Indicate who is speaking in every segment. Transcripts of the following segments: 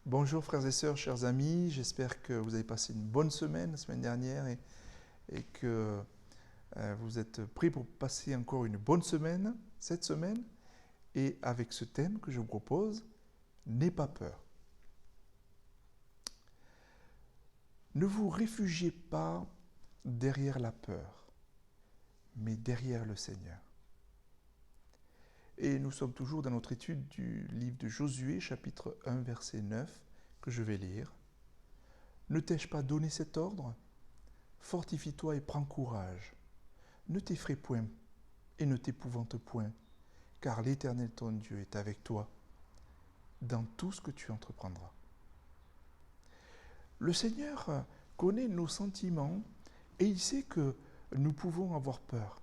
Speaker 1: Bonjour frères et sœurs, chers amis, j'espère que vous avez passé une bonne semaine la semaine dernière et que vous êtes prêts pour passer encore une bonne semaine cette semaine et avec ce thème que je vous propose, n'aie pas peur. Ne vous réfugiez pas derrière la peur, mais derrière le Seigneur. Et nous sommes toujours dans notre étude du livre de Josué, chapitre 1, verset 9, que je vais lire. Ne t'ai-je pas donné cet ordre ? Fortifie-toi et prends courage. Ne t'effraie point et ne t'épouvante point, car l'Éternel ton Dieu est avec toi dans tout ce que tu entreprendras. Le Seigneur connaît nos sentiments et il sait que nous pouvons avoir peur.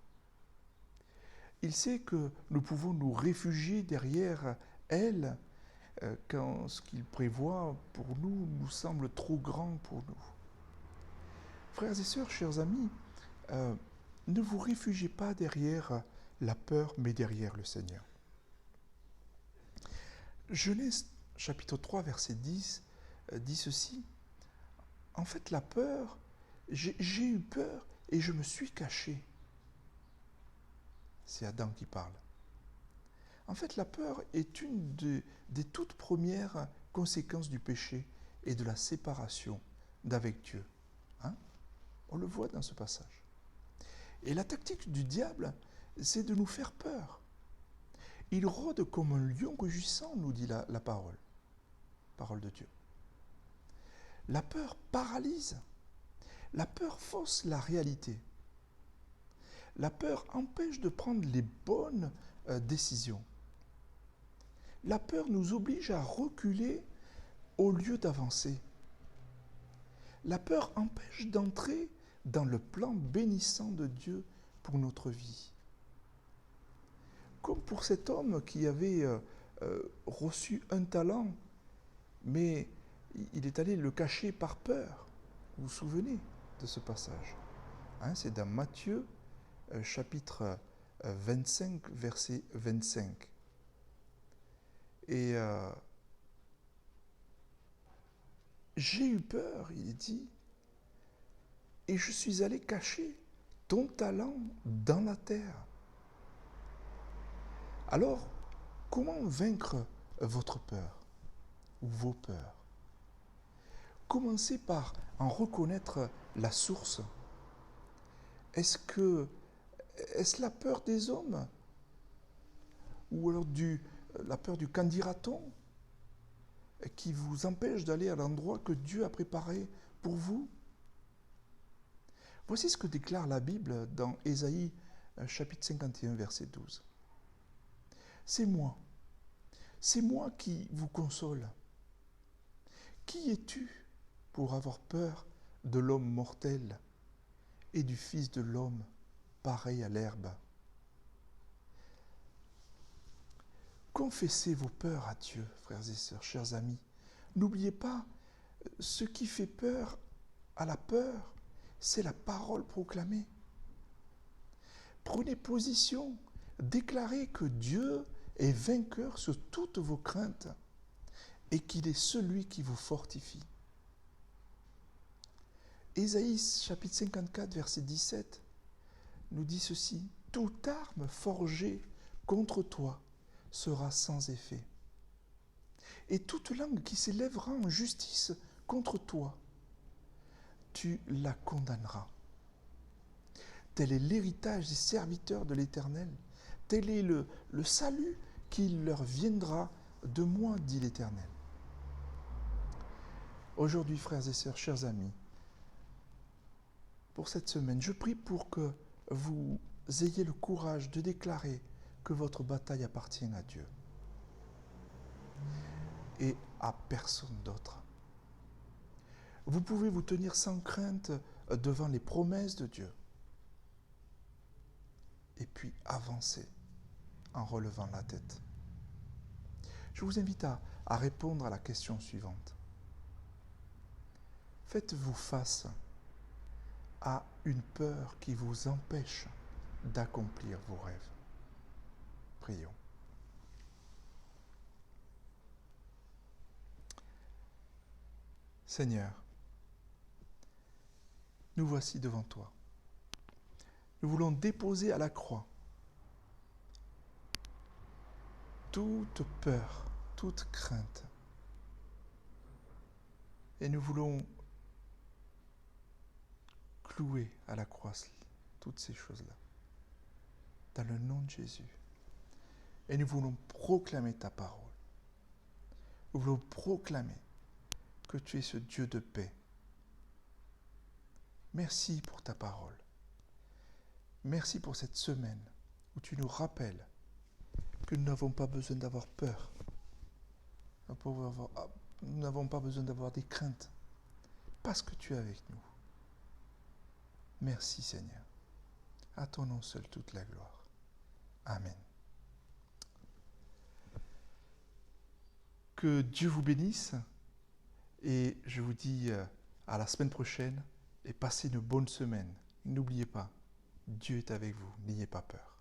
Speaker 1: Il sait que nous pouvons nous réfugier derrière elle quand ce qu'il prévoit pour nous nous semble trop grand pour nous. Frères et sœurs, chers amis, ne vous réfugiez pas derrière la peur, mais derrière le Seigneur. Genèse chapitre 3, verset 10 dit ceci. En fait, la peur, j'ai eu peur et je me suis caché. C'est Adam qui parle. En fait, la peur est une des toutes premières conséquences du péché et de la séparation d'avec Dieu. Hein? On le voit dans ce passage. Et la tactique du diable, c'est de nous faire peur. Il rôde comme un lion rugissant, nous dit la parole de Dieu. La peur paralyse. La peur fausse la réalité. La peur empêche de prendre les bonnes décisions. La peur nous oblige à reculer au lieu d'avancer. La peur empêche d'entrer dans le plan bénissant de Dieu pour notre vie. Comme pour cet homme qui avait reçu un talent, mais il est allé le cacher par peur. Vous vous souvenez de ce passage? C'est dans Matthieu chapitre 25, verset 25. Et j'ai eu peur, il dit, et je suis allé cacher ton talent dans la terre. Alors, comment vaincre votre peur ou vos peurs? Commencez par en reconnaître la source. Est-ce la peur des hommes? Ou alors la peur du qu'en dira-t-on qui vous empêche d'aller à l'endroit que Dieu a préparé pour vous? Voici ce que déclare la Bible dans Ésaïe chapitre 51, verset 12. C'est moi qui vous console. Qui es-tu pour avoir peur de l'homme mortel et du Fils de l'homme pareil à l'herbe? Confessez vos peurs à Dieu, frères et sœurs, chers amis. N'oubliez pas, ce qui fait peur à la peur, c'est la parole proclamée. Prenez position, déclarez que Dieu est vainqueur sur toutes vos craintes et qu'il est celui qui vous fortifie. Ésaïe chapitre 54, verset 17 nous dit ceci. Toute arme forgée contre toi sera sans effet. Et toute langue qui s'élèvera en justice contre toi, tu la condamneras. Tel est l'héritage des serviteurs de l'Éternel. Tel est le salut qui leur viendra de moi, dit l'Éternel. Aujourd'hui, frères et sœurs, chers amis, pour cette semaine, je prie pour que vous ayez le courage de déclarer que votre bataille appartient à Dieu et à personne d'autre. Vous pouvez vous tenir sans crainte devant les promesses de Dieu et puis avancer en relevant la tête. Je vous invite à répondre à la question suivante. Faites-vous face à une peur qui vous empêche d'accomplir vos rêves? Prions. Seigneur, nous voici devant toi. Nous voulons déposer à la croix toute peur, toute crainte. Et nous voulons clouer à la croix toutes ces choses-là, dans le nom de Jésus. Et nous voulons proclamer ta parole. Nous voulons proclamer que tu es ce Dieu de paix. Merci pour ta parole. Merci pour cette semaine où tu nous rappelles que nous n'avons pas besoin d'avoir peur. Nous n'avons pas besoin d'avoir des craintes parce que tu es avec nous. Merci Seigneur. À ton nom seul toute la gloire. Amen. Que Dieu vous bénisse et je vous dis à la semaine prochaine et passez une bonne semaine. N'oubliez pas, Dieu est avec vous, n'ayez pas peur.